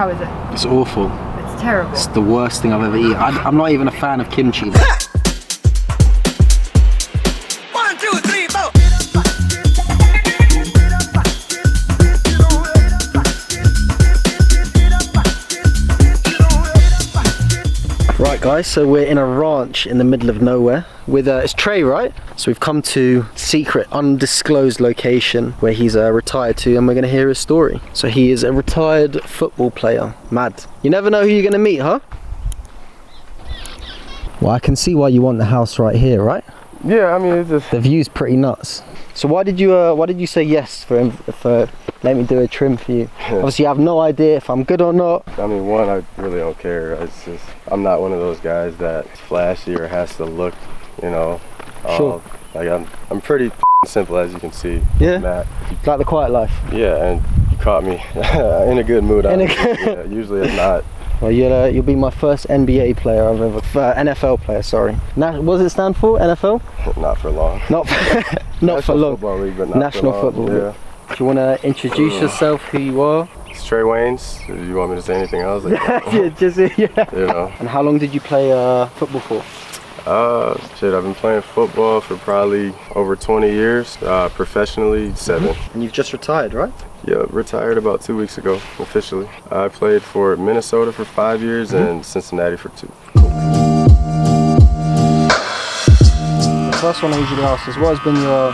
How is it? It's awful. It's terrible. It's the worst thing I've ever eaten. I'm not even a fan of kimchi. 1, 2, 3, 4. Right guys, so we're in a ranch in the middle of nowhere with, it's Trae, right? So we've come to secret, undisclosed location where he's retired to, and we're going to hear his story. So he is a retired football player. Mad. You never know who you're going to meet, huh? Well, I can see why you want the house right here, right? Yeah, I mean, it's just... The view's pretty nuts. So why did you say yes for let me do a trim for you? Obviously, you have no idea if I'm good or not. I mean, one, I really don't care. It's just, I'm not one of those guys that's flashy or has to look, you know. Sure. Like, I'm pretty simple, as you can see. Yeah? Matt. Like the quiet life. Yeah, and you caught me in a good mood. Yeah, usually it's not. Well, you'll be my first NBA player I've ever, NFL player, sorry. What does it stand for, NFL? Not for long. Not for long. Football League, but not National for long. Football Yeah. League. Do you want to introduce yourself, who you are? It's Trae Waynes. Do you want me to say anything else? Like, yeah. You know. And how long did you play football for? Shit, I've been playing football for probably over 20 years, professionally 7. And you've just retired, right? Yeah, retired about 2 weeks ago, officially. I played for Minnesota for 5 years and Cincinnati for 2. The first one I usually ask is, what has been your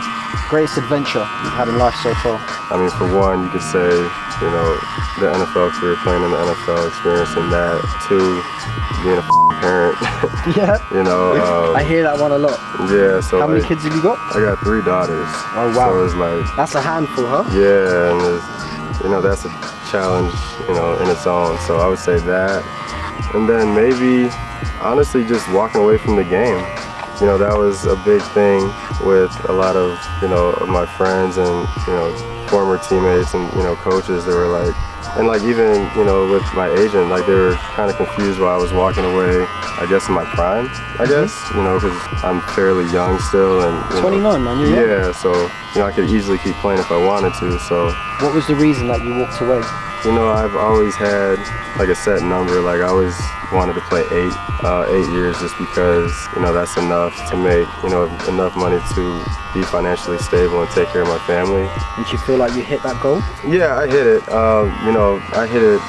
greatest adventure you've had in life so far? I mean, for one, you could say, you know, the NFL career, playing in the NFL, experiencing that. 2, being a parent. Yeah. You know. I hear that one a lot. Yeah, so how many kids have you got? I got 3 daughters. Oh wow. So it's like, that's a handful, huh? Yeah, and it's, you know, that's a challenge, you know, in its own. So I would say that. And then maybe, honestly, just walking away from the game. You know, that was a big thing with a lot of, you know, my friends and, you know, former teammates and, you know, coaches. They were like, and like even, you know, with my agent, like they were kind of confused why I was walking away, I guess in my prime, I guess, you know, because I'm fairly young still. And 29, man, you're young. Yeah, so, you know, I could easily keep playing if I wanted to, so. What was the reason that you walked away? You know, I've always had like a set number. Like I always wanted to play 8 years just because, you know, that's enough to make, you know, enough money to be financially stable and take care of my family. And do you feel like you hit that goal? Yeah, I hit it. You know, I hit it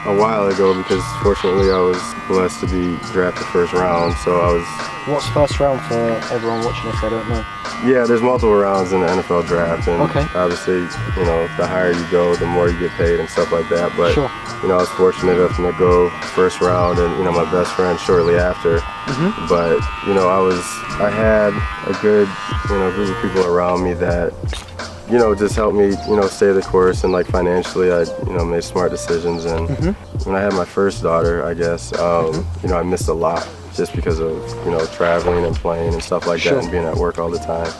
a while ago because fortunately I was blessed to be drafted first round. So I was... What's first round for everyone watching if they don't know? Yeah, there's multiple rounds in the NFL draft, and obviously, you know, the higher you go, the more you get paid and stuff like that. But you know, I was fortunate enough to go first round, and you know, my best friend shortly after. But you know, I had a good, you know, group of people around me that, you know, just helped me, you know, stay the course, and like financially, I, you know, made smart decisions. And when I had my first daughter, I guess, you know, I missed a lot. Just because of, you know, traveling and playing and stuff like that, and being at work all the time.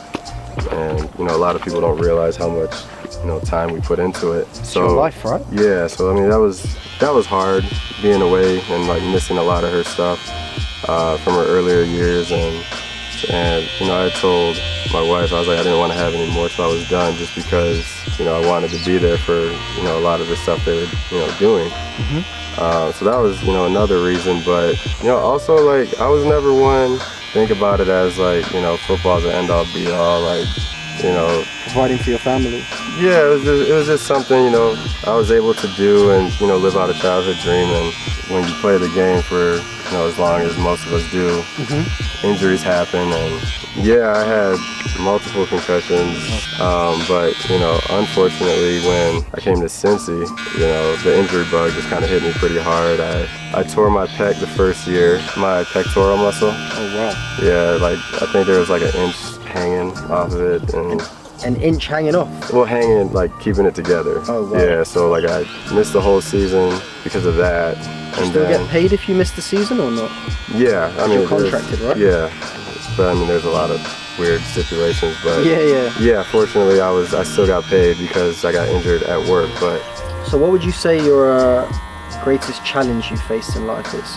And, you know, a lot of people don't realize how much, you know, time we put into it. It's your life, right? Yeah, so I mean, that was hard, being away and like missing a lot of her stuff from her earlier years. And you know, I told my wife, I was like, I didn't want to have any more till I was done, just because, you know, I wanted to be there for, you know, a lot of the stuff they were, you know, doing. So that was, you know, another reason. But, you know, also, like, I was never one, think about it as, like, you know, football's an end-all, be-all, like, you know. Providing for your family. Yeah, it was just something, you know, I was able to do and, you know, live out a childhood dream. And when you play the game for, you know, as long as most of us do, injuries happen. And, yeah, I had multiple concussions, but, you know, unfortunately, when I came to Cincy, you know, the injury bug just kind of hit me pretty hard. I tore my pec the first year, my pectoral muscle. Oh, wow. Yeah, like, I think there was like an inch hanging off of it. And an inch hanging off? Well, hanging, like, keeping it together. Oh, wow. Yeah, so, like, I missed the whole season because of that. Do you still get paid if you miss the season or not? Yeah, I mean, you're contracted, right? Yeah, but I mean, there's a lot of weird stipulations, but yeah, fortunately I still got paid because I got injured at work. But so what would you say your greatest challenge you faced in life is?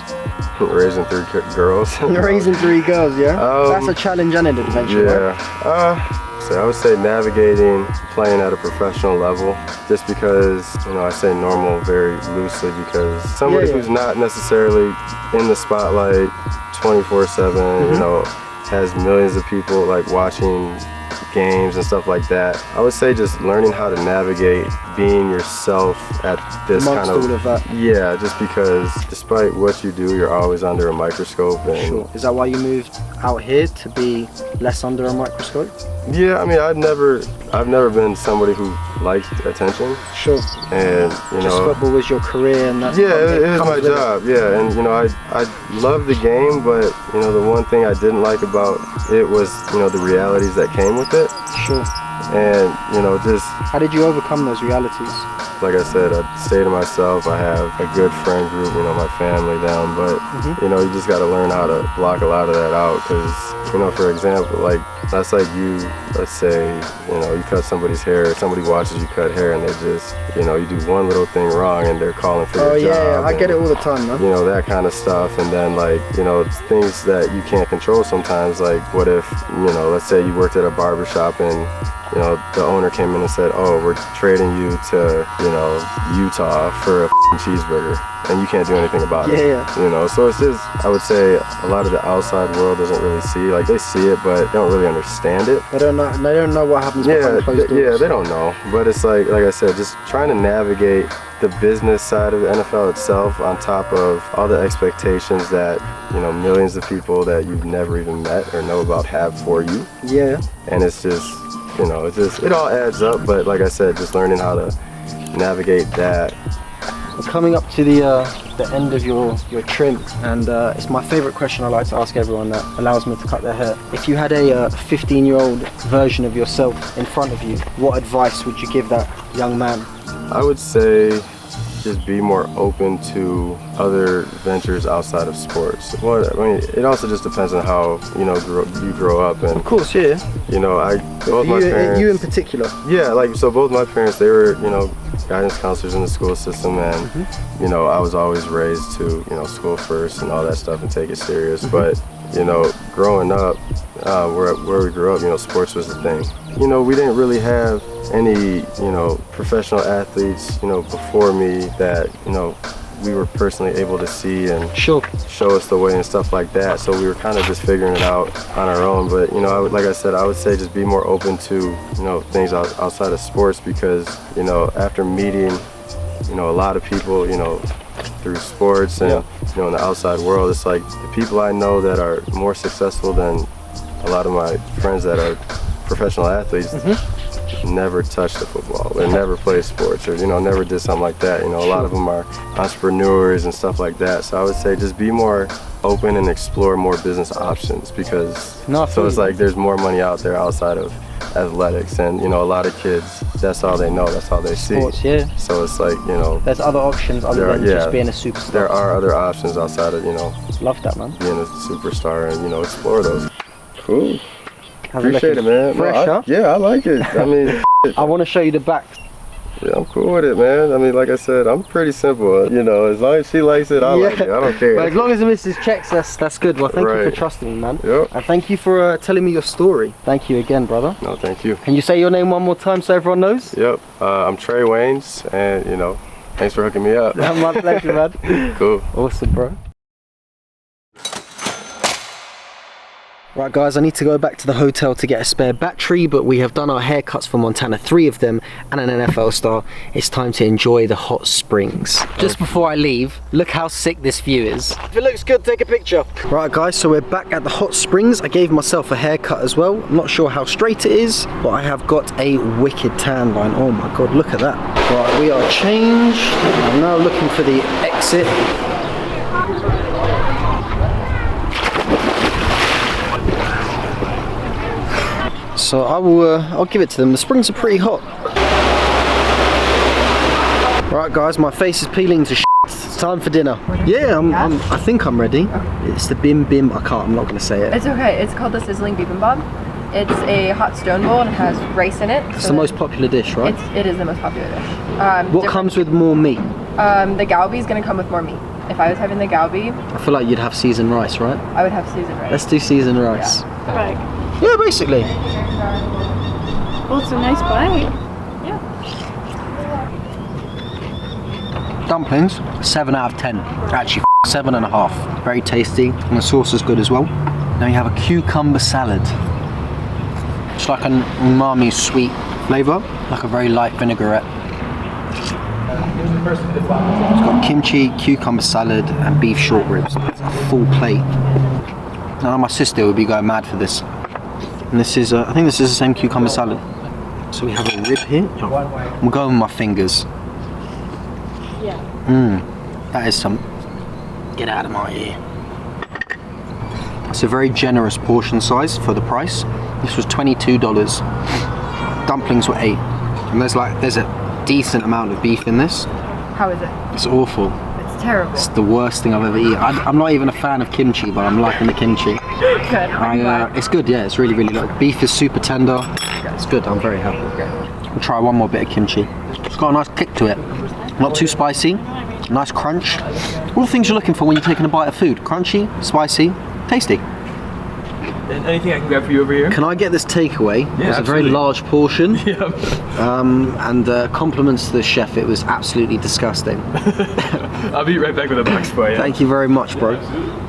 Raising 3 girls. Raising 3 girls, yeah? That's a challenge and an adventure, right? say? I would say navigating playing at a professional level, just because, you know, I say normal very loosely because somebody who's not necessarily in the spotlight 24/7, you know, has millions of people like watching games and stuff like that. I would say just learning how to navigate being yourself at this amongst kind of, all of that. Yeah, just because despite what you do, you're always under a microscope. And sure. Is that why you moved out here, to be less under a microscope? Yeah, I mean, I've never been somebody who liked attention. Sure. And you just know, football was your career, and that's it is my job. Yeah, and you know, I love the game, but you know, the one thing I didn't like about it was, you know, the realities that came with it. Sure. And you know, just how did you overcome those realities? Like I said, I stay to myself. I have a good friend group, you know, my family, them, but you know, you just got to learn how to block a lot of that out, because you know, for example, like that's like you, let's say, you know, you cut somebody's hair, somebody watches you cut hair, and they just, you know, you do one little thing wrong and they're calling for your job. Oh yeah, I get it all the time, man. You know, that kind of stuff. And then like, you know, things that you can't control sometimes, like what if, you know, let's say you worked at a barber shop and, you know, the owner came in and said, oh, we're trading you to, you know, Utah for a cheeseburger, and you can't do anything about it. Yeah. You know, so it's just, I would say a lot of the outside world doesn't really see, like they see it, but they don't really understand it. They don't know what happens behind closed doors. Yeah, they don't know. But it's like I said, just trying to navigate the business side of the NFL itself on top of all the expectations that, you know, millions of people that you've never even met or know about have for you. Yeah. And it's just, you know, it all adds up, but like I said, just learning how to navigate that. We're coming up to the end of your trim, and it's my favorite question I like to ask everyone that allows me to cut their hair. If you had a 15-year-old version of yourself in front of you, what advice would you give that young man? I would say just be more open to other ventures outside of sports. Well, I mean, it also just depends on how, you know, you grow up. And of course, yeah. You know, both my parents. You in particular. Yeah, like, so both my parents, they were, you know, guidance counselors in the school system, and you know, I was always raised to, you know, school first and all that stuff and take it serious. But you know, growing up, where we grew up, you know, sports was the thing. You know, we didn't really have any, you know, professional athletes, you know, before me that, you know, we were personally able to see and show us the way and stuff like that. So we were kind of just figuring it out on our own. But you know, like I said, I would say just be more open to, you know, things outside of sports, because you know, after meeting, you know, a lot of people, you know, through sports and you know, in the outside world, it's like the people I know that are more successful than a lot of my friends that are professional athletes never touched a football or never played sports, or you know, never did something like that. You know, a lot of them are entrepreneurs and stuff like that. So I would say just be more open and explore more business options, because so it's like there's more money out there outside of athletics, and you know, a lot of kids, that's all they know, that's all they see. Sports, yeah. So it's like, you know, there's other options other than just being a superstar. There are other options outside of, you know, love that, man, being a superstar, and you know, explore those. Cool. How's Appreciate it, man. Fresh, huh? Yeah, I like it. I mean, I want to show you the back. Yeah, I'm cool with it, man. I mean, like I said, I'm pretty simple. You know, as long as she likes it, I like it. I don't care. But as long as the missus checks, that's good. Well, thank you for trusting me, man. Yep. And thank you for telling me your story. Thank you again, brother. No, thank you. Can you say your name one more time so everyone knows? Yep. I'm Trae Waynes, and you know, thanks for hooking me up. My pleasure, man. Cool. Awesome, bro. Right guys, I need to go back to the hotel to get a spare battery, but we have done our haircuts for Montana, 3 of them, and an NFL star. It's time to enjoy the hot springs. Just before I leave, look how sick this view is. If it looks good, take a picture. Right guys, so we're back at the hot springs. I gave myself a haircut as well. I'm not sure how straight it is, but I have got a wicked tan line. Oh my god, look at that. Right, we are changed. I'm now looking for the exit. So I'll give it to them. The springs are pretty hot. Right guys, my face is peeling to shit. It's time for dinner. Yeah, I think I'm ready. It's the bim bim. I'm not gonna say it. It's okay. It's called the sizzling bibimbap. It's a hot stone bowl and it has rice in it. It's the most popular dish, right? It is the most popular dish. What comes with more meat? The galbi is gonna come with more meat. If I was having the galbi, I feel like you'd have seasoned rice, right? I would have seasoned rice. Let's do seasoned rice. Yeah. Yeah, basically. Well, it's a nice bite. Yeah. Dumplings, 7 out of 10. Actually, 7.5. Very tasty, and the sauce is good as well. Now you have a cucumber salad. It's like an umami sweet flavour, like a very light vinaigrette. It's got kimchi, cucumber salad, and beef short ribs. It's a full plate. Now my sister would be going mad for this. And this is, I think this is the same cucumber salad. So we have a rib here. I'm going with my fingers. Yeah. That is some. Get out of my ear. It's a very generous portion size for the price. This was $22. Dumplings were $8. And there's a decent amount of beef in this. How is it? It's awful. It's terrible. It's the worst thing I've ever eaten. I'm not even a fan of kimchi, but I'm liking the kimchi. Good. It's good, yeah. It's really, really good. Beef is super tender. It's good. I'm very happy. We'll try one more bit of kimchi. It's got a nice kick to it. Not too spicy. Nice crunch. All the things you're looking for when you're taking a bite of food. Crunchy, spicy, tasty. And anything I can grab for you over here? Can I get this takeaway? Yeah, it's a very large portion. Yeah. And compliments to the chef. It was absolutely disgusting. I'll be right back with a box for you. Thank you very much, bro.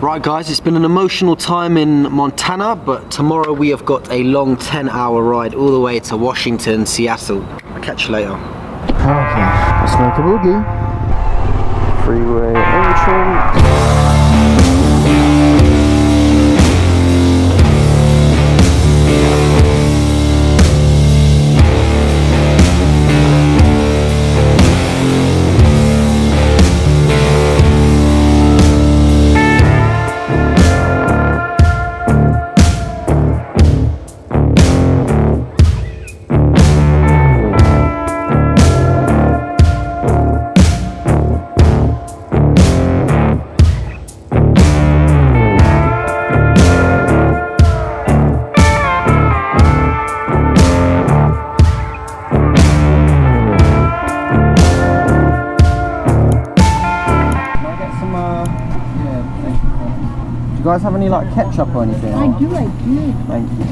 Right, guys, it's been an emotional time in Montana, but tomorrow we have got a long 10-hour ride all the way to Washington, Seattle. I'll catch you later. Okay, let's make a boogie. Freeway entrance. Do you guys have any like ketchup or anything? I do. Thank you.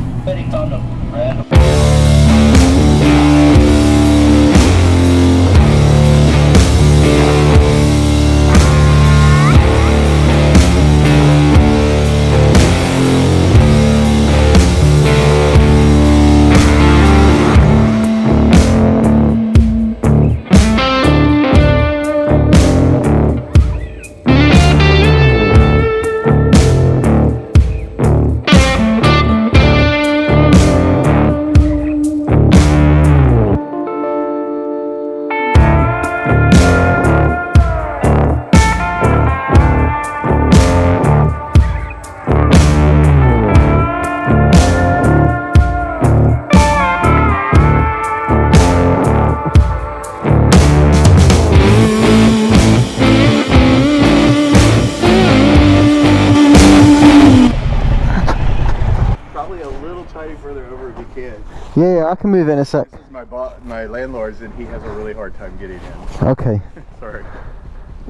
Yeah, I can move in a sec. This is my landlord's, and he has a really hard time getting in. Okay. Sorry.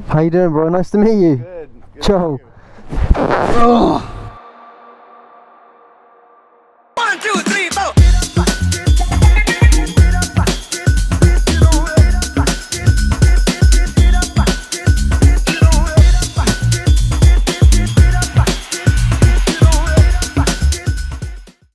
How you doing, bro? Nice to meet you. Good. Ciao. Oh.